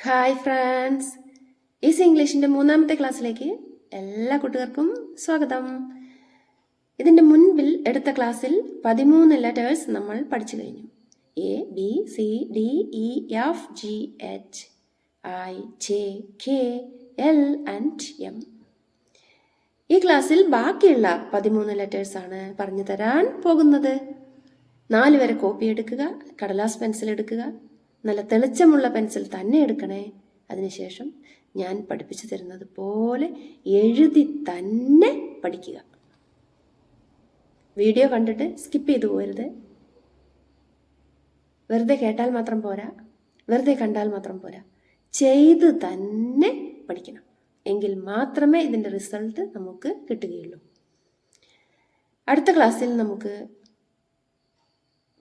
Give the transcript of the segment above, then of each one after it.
Hi friends, easy ഇംഗ്ലീഷിൻ്റെ 3ാമത്തെ ക്ലാസ്സിലേക്ക് എല്ലാ കൂട്ടുകാർക്കും സ്വാഗതം. ഇതിൻ്റെ മുൻപിൽ എടുത്ത ക്ലാസ്സിൽ 13 ലെറ്റേഴ്സ് നമ്മൾ പഠിച്ചു കഴിഞ്ഞു. A B C D E F G H I J K L and M. ഈ ക്ലാസ്സിൽ ബാക്കിയുള്ള 13 ലെറ്റേഴ്സാണ് പറഞ്ഞു തരാൻ പോകുന്നത്. 4 വരെ കോപ്പി എടുക്കുക, കടലാസ് പെൻസിൽ എടുക്കുക, നല്ല തെളിച്ചമുള്ള പെൻസിൽ തന്നെ എടുക്കണേ. അതിനുശേഷം ഞാൻ പഠിപ്പിച്ചു തരുന്നത് പോലെ എഴുതി തന്നെ പഠിക്കുക. വീഡിയോ കണ്ടിട്ട് സ്കിപ്പ് ചെയ്തു പോകരുത്. വെറുതെ കേട്ടാൽ മാത്രം പോരാ, വെറുതെ കണ്ടാൽ മാത്രം പോരാ, ചെയ്ത് തന്നെ പഠിക്കണം. എങ്കിൽ മാത്രമേ ഇതിൻ്റെ റിസൾട്ട് നമുക്ക് കിട്ടുകയുള്ളൂ. അടുത്ത ക്ലാസ്സിൽ നമുക്ക്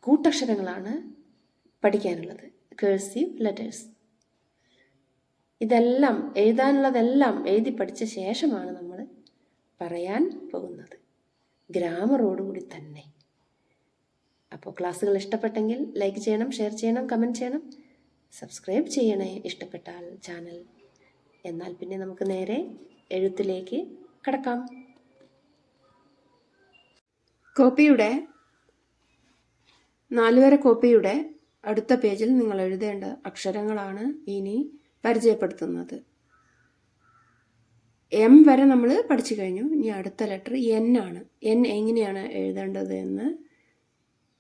കൂട്ടക്ഷരങ്ങളാണ് പഠിക്കാനുള്ളത്, കേഴ്സീവ് ലെറ്റേഴ്സ്. ഇതെല്ലാം എഴുതാനുള്ളതെല്ലാം എഴുതി പഠിച്ച ശേഷമാണ് നമ്മൾ പറയാൻ പോകുന്നത്, ഗ്രാമറോടുകൂടി തന്നെ. അപ്പോൾ ക്ലാസ്സുകൾ ഇഷ്ടപ്പെട്ടെങ്കിൽ ലൈക്ക് ചെയ്യണം, ഷെയർ ചെയ്യണം, കമൻറ്റ് ചെയ്യണം, സബ്സ്ക്രൈബ് ചെയ്യണേ ഇഷ്ടപ്പെട്ടാൽ ചാനൽ. എന്നാൽ പിന്നെ നമുക്ക് നേരെ എഴുത്തിലേക്ക് കടക്കാം. കോപ്പിയുടെ 4 വരെ കോപ്പിയുടെ അടുത്ത പേജിൽ നിങ്ങൾ എഴുതേണ്ട അക്ഷരങ്ങളാണ് ഇനി പരിചയപ്പെടുത്തുന്നത്. എം വരെ നമ്മൾ പഠിച്ചു കഴിഞ്ഞു. ഇനി അടുത്ത ലെറ്റർ എൻ ആണ്. എൻ എങ്ങനെയാണ് എഴുതേണ്ടത് എന്ന്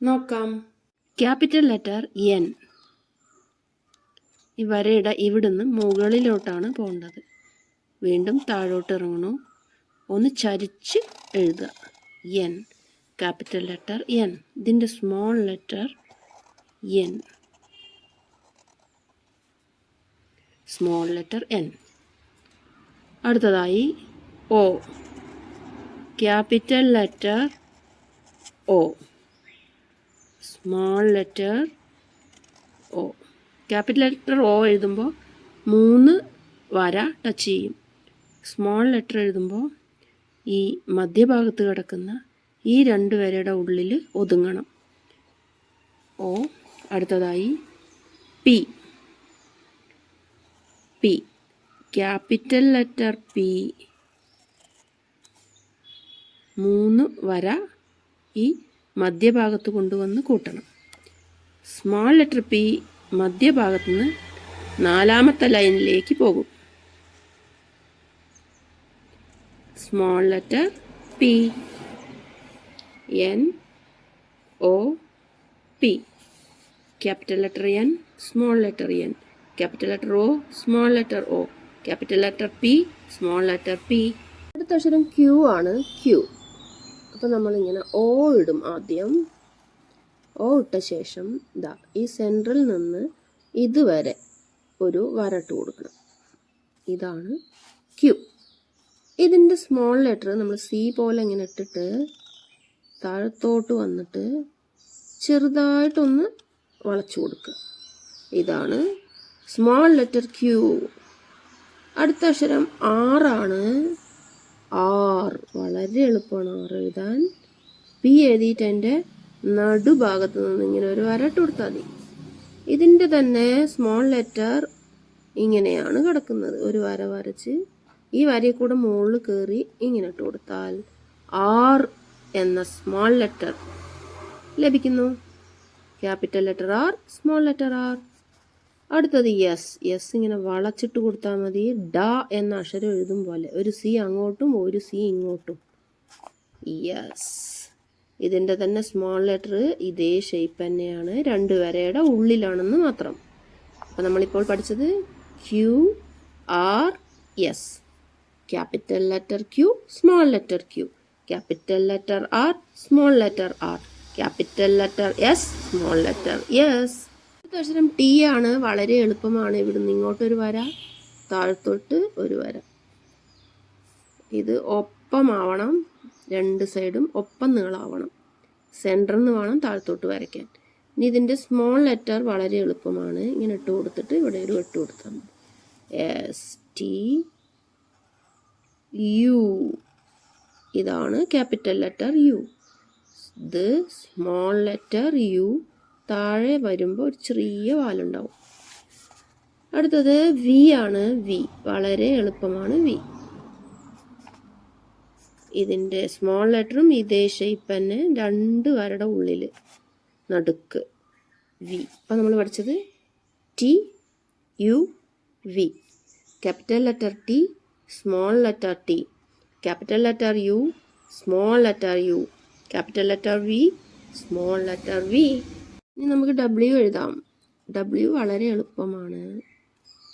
നോക്കാം. Capital letter N. ഈ വരയുടെ ഇവിടുന്ന് മുകളിലോട്ടാണ് പോകേണ്ടത്. വീണ്ടും താഴോട്ട് ഇറങ്ങണു. ഒന്ന് ചരിച്ച് എഴുതുക. N, capital letter N. ഇതിൻ്റെ small letter N, small letter N. അടുത്തതായി O, capital letter O, small letter O. Capital letter O എഴുതുമ്പോൾ 3 വര ടച്ച് ചെയ്യും. സ്മോൾ ലെറ്റർ എഴുതുമ്പോൾ ഈ മധ്യഭാഗത്ത് കിടക്കുന്ന ഈ 2 വരയുടെ ഉള്ളിൽ ഒതുങ്ങണം. ഒ. അടുത്തതായി P, P, capital letter P. 3 വര ഈ മധ്യഭാഗത്ത് കൊണ്ടുവന്ന് കൂട്ടണം. സ്മോൾ ലെറ്റർ പി മധ്യഭാഗത്ത് നിന്ന് 4ാമത്തെ ലൈനിലേക്ക് പോകും. Small letter P, N O P. Capital letter N, small letter N, capital letter O, small letter O, capital letter P, small letter P. അടുത്ത അക്ഷരം ക്യൂ ആണ്. ക്യൂ. അപ്പോൾ നമ്മളിങ്ങനെ ഓ ഇടും. ആദ്യം ഓ ഇട്ട ശേഷം ഇതാ ഈ സെൻട്രൽ നിന്ന് ഇതുവരെ ഒരു വരട്ട് കൊടുക്കണം. ഇതാണ് ക്യൂ. ഇതിൻ്റെ സ്മോൾ ലെറ്റർ നമ്മൾ സി പോലെ ഇങ്ങനെ ഇട്ടിട്ട് താഴത്തോട്ട് വന്നിട്ട് ചെറുതായിട്ടൊന്ന് വളച്ചു കൊടുക്കുക. ഇതാണ് സ്മോൾ ലെറ്റർ ക്യൂ. അടുത്ത അക്ഷരം ആറാണ്. ആർ. വളരെ എളുപ്പമാണ് ആർ എഴുതാൻ. പി എഴുതിയിട്ട് അതിൻ്റെ നടുഭാഗത്ത് നിന്ന് ഇങ്ങനെ ഒരു വരട്ട് കൊടുത്താൽ മതി. ഇതിൻ്റെ തന്നെ സ്മോൾ ലെറ്റർ ഇങ്ങനെയാണ് കിടക്കുന്നത്. ഒരു വര വരച്ച് ഈ വരയിൽ കൂടെ മുകളിൽ കയറി ഇങ്ങനെ ഇട്ട് കൊടുത്താൽ ആർ എന്ന സ്മോൾ ലെറ്റർ ലഭിക്കുന്നു. Capital letter R, small letter R. അടുത്തത് എസ്. എസ് ഇങ്ങനെ വളച്ചിട്ട് കൊടുത്താൽ മതി. ഡ എന്ന അക്ഷരം എഴുതും പോലെ ഒരു സി അങ്ങോട്ടും ഒരു സി ഇങ്ങോട്ടും. യെസ്. ഇതിൻ്റെ തന്നെ സ്മോൾ ലെറ്റർ ഇതേ ഷേപ്പ് തന്നെയാണ്, 2 വരയുടെ ഉള്ളിലാണെന്ന് മാത്രം. അപ്പോൾ നമ്മളിപ്പോൾ പഠിച്ചത് Q R S. Capital letter Q, small letter Q, capital letter R, small letter R, capital letter S, small letter S. അടുത്ത അക്ഷരം ടി ആണ്. വളരെ എളുപ്പമാണ്. ഇവിടുന്ന് ഇങ്ങോട്ടൊരു വര, താഴത്തോട്ട് ഒരു വര. ഇത് ഒപ്പമാവണം. 2 സൈഡും ഒപ്പം നീളാവണം. സെൻറ്ററിൽ നിന്ന് വേണം താഴത്തോട്ട് വരയ്ക്കാൻ. ഇനി ഇതിൻ്റെ സ്മോൾ ലെറ്റർ വളരെ എളുപ്പമാണ്. ഇങ്ങനെ ഇട്ട് കൊടുത്തിട്ട് ഇവിടെ ഒരു ഇട്ട് കൊടുത്താൽ മതി. S T U. ഇതാണ് ക്യാപിറ്റൽ ലെറ്റർ യു. ഇത് സ്മോൾ ലെറ്റർ യു. താഴെ വരുമ്പോൾ ഒരു ചെറിയ വാലുണ്ടാവും. അടുത്തത് വി ആണ്. വി വളരെ എളുപ്പമാണ്. വി ഇതിൻ്റെ സ്മോൾ ലെറ്ററും ഇതേ ഷേപ്പ് തന്നെ, 2 വരയുടെ ഉള്ളിൽ നടുക്ക് വി. അപ്പം നമ്മൾ പഠിച്ചത് T U V. Capital letter T, small letter T, capital letter U, small letter U, capital letter V, small letter V. ഇനി നമുക്ക് ഡബ്ല്യു എഴുതാം. ഡബ്ല്യു വളരെ എളുപ്പമാണ്.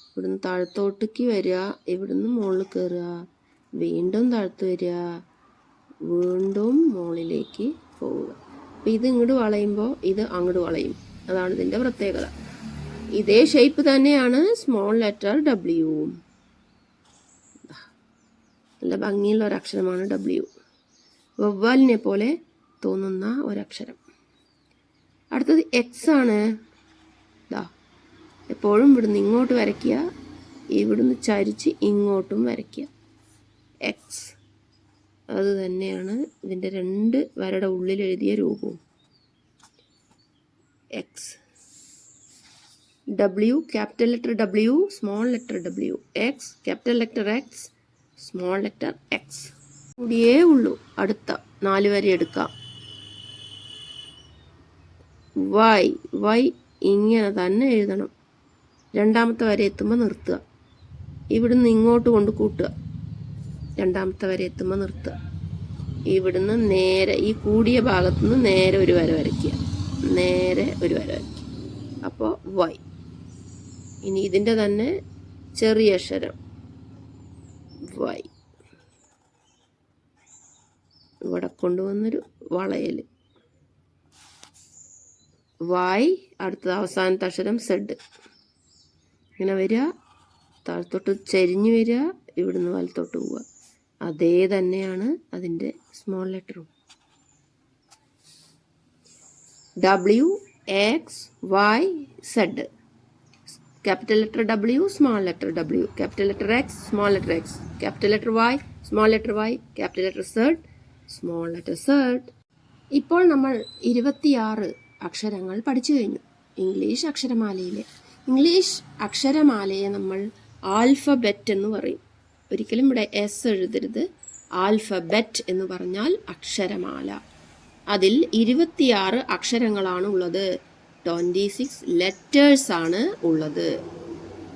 ഇവിടുന്ന് താഴത്തോട്ടേക്ക് വരിക, ഇവിടുന്ന് മുകളിൽ കയറുക, വീണ്ടും താഴത്ത് വരിക, വീണ്ടും മുകളിലേക്ക് പോവുക. അപ്പം ഇത് ഇങ്ങോട്ട് വളയുമ്പോൾ ഇത് അങ്ങോട്ട് വളയും. അതാണ് ഇതിൻ്റെ പ്രത്യേകത. ഇതേ ഷേപ്പ് തന്നെയാണ് സ്മോൾ ലെറ്റർ ഡബ്ല്യുവും. നല്ല ഭംഗിയുള്ള ഒരക്ഷരമാണ് ഡബ്ല്യു. വവ്വാലിനെ പോലെ തോന്നുന്ന ഒരക്ഷരം. അടുത്തത് എക്സ് ആണ്. എപ്പോഴും ഇവിടുന്ന് ഇങ്ങോട്ട് വരയ്ക്കുക, ഇവിടുന്ന് ചരിച്ച് ഇങ്ങോട്ടും വരയ്ക്കുക. എക്സ് അത് തന്നെയാണ് ഇതിൻ്റെ 2 വരയുടെ ഉള്ളിൽ എഴുതിയ രൂപവും. X. W, capital letter W, small letter W. X, capital letter X, small letter X. കൂടിയേ ഉള്ളൂ. അടുത്ത 4 വരെ എടുക്കാം. വൈ. വൈ ഇങ്ങനെ തന്നെ എഴുതണം. 2ാമത്തെ വരെ എത്തുമ്പോൾ നിർത്തുക. ഇവിടുന്ന് ഇങ്ങോട്ട് കൊണ്ട് കൂട്ടുക. 2ാമത്തെ വരെ എത്തുമ്പോൾ നിർത്തുക. ഇവിടുന്ന് നേരെ ഈ കൂടിയ ഭാഗത്തുനിന്ന് നേരെ ഒരു വര വരയ്ക്കുക. നേരെ ഒരു വര വരയ്ക്കുക. അപ്പോൾ വൈ. ഇനി ഇതിൻ്റെ തന്നെ ചെറിയ അക്ഷരം വൈ. ഇവിടെ കൊണ്ടുവന്നൊരു വളയൽ വൈ. അടുത്തത് അവസാനത്തെ അക്ഷരം സെഡ്. ഇങ്ങനെ വരിക, താഴത്തോട്ട് ചരിഞ്ഞ് വരിക, ഇവിടുന്ന് വലത്തോട്ട് പോവുക. അതേ തന്നെയാണ് അതിൻ്റെ സ്മോൾ ലെറ്ററും. W, X, Y, Z. Capital letter W, small letter W, capital letter X, small letter X, capital letter Y, small letter Y, capital letter Z, small letter Z. ഇപ്പോൾ നമ്മൾ 26 അക്ഷരങ്ങൾ പഠിച്ചു കഴിഞ്ഞു ഇംഗ്ലീഷ് അക്ഷരമാലയിലെ. ഇംഗ്ലീഷ് അക്ഷരമാലയെ നമ്മൾ alphabet എന്ന് പറയും. ഒരിക്കലും ഇവിടെ എസ് എഴുതരുത്. ആൽഫബറ്റ് എന്ന് പറഞ്ഞാൽ അക്ഷരമാല. അതിൽ 26 അക്ഷരങ്ങളാണ് ഉള്ളത്. 26 ലെറ്റേഴ്സ് ആണ് ഉള്ളത്.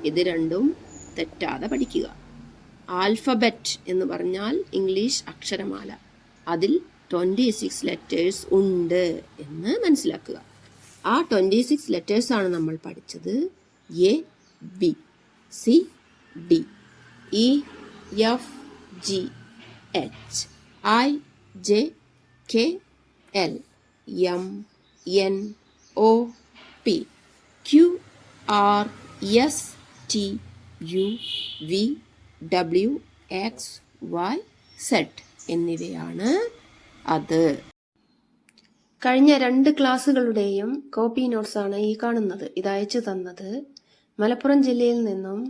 ഇത് രണ്ടും തെറ്റാതെ പഠിക്കുക. ആൽഫബറ്റ് എന്ന് പറഞ്ഞാൽ ഇംഗ്ലീഷ് അക്ഷരമാല. അതിൽ 26 ലെറ്റേഴ്സ് ഉണ്ട് എന്ന് മനസ്സിലാക്കുക. ആ 26 ലെറ്റേഴ്സാണ് നമ്മൾ പഠിച്ചത്. A, B, C, D, E, F, G, H, I, J, K, L, M, N, O, P, Q, R, S, T, U, V, W, X, Y, Z എന്നിവയാണ് അത്. കഴിഞ്ഞ 2 ക്ലാസ്സുകളുടെയും കോപ്പി നോട്ട്സാണ് ഈ കാണുന്നത്. ഇത് അയച്ചു തന്നത് മലപ്പുറം ജില്ലയിൽ നിന്നും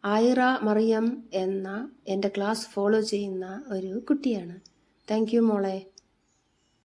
ആയിറ മറിയം എന്ന എൻ്റെ ക്ലാസ് ഫോളോ ചെയ്യുന്ന ഒരു കുട്ടിയാണ്. താങ്ക് യു മോളെ.